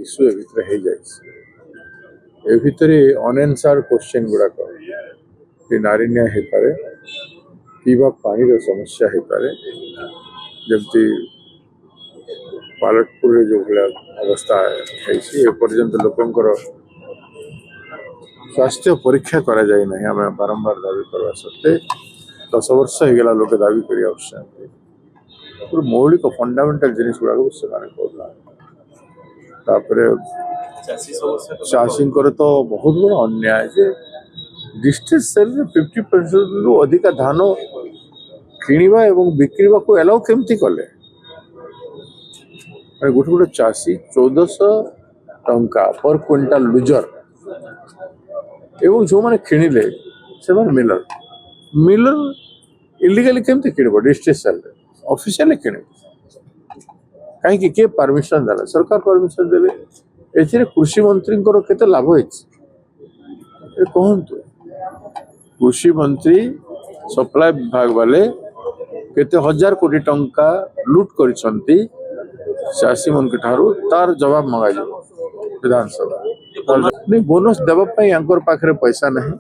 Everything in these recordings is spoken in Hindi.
इश्यू ए भितर हो जाए ए भितर अनएनसर्ड क्वेश्चन गुड़ाक नारी न्याय हो पारे पीवा पानी समस्या हो पारे जमती पालटपुर जो भाया अवस्था है पर्यंत लोकंर स्वास्थ्य परीक्षा करा जाए ना आम बारंबार दावी करवा सत्ते 10 वर्ष होगा लोग दावी कर मौलिक फंडामेंटल जिनिस गुड़ा चाषी तो बहुत बड़ा अन्याय जे डिस्ट्रिक्ट सेल 50% रु अधिक धान किणवा एवं बिक्रीवा को एलाउ केमती कले गोटे गोटे चाषी 1400 टंका पर क्विंटाल लुजर एवं जो मैंने किणिले से मिलर मिलर इलिगली केमती किणव डिस्ट्रिक्ट सेल ऑफिशियली किणव कहीं किए परमिशन देला सरकार परमिशन देले ए कृषि मंत्री केते लाभ कहतु कृषि मंत्री सप्लाई विभाग वाले केते 1000 कोटी टंका लूट करिसंती चाषी मन के ठारू तार जवाब मंगा विधानसभा नहीं बोनस देवाई यांकर पाखे पैसा नहीं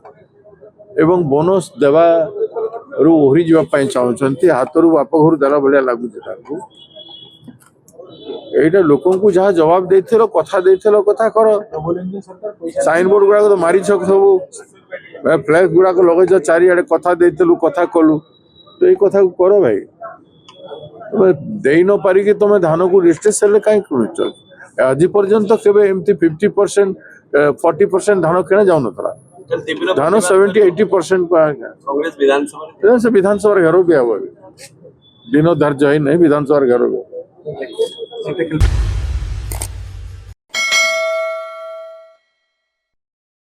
एवं बोनस देवा रु ओहरी जावाई चाहते हाथ रु बाप घर देला भाया लगुच एटा लोक जहाँ जवाब देथिलो कथा कर साइन बोर्ड गुड़ा तो मारी सब फ्लैक्स गुड़ा लगे चारिड़े कथा देथिलु कथा कलु तो ये कथा कर भाई तुम दे न पारिकी तुम धान को डिस्ट्रिक्ट सेल कहीं किणुच आज पर्यंत केबे एमती 50% 40% धान किणा जाऊ नथला धान 70-80% विधानसभा घेरो भी हम दिन धार्य है नहीं विधानसभा घेरो भी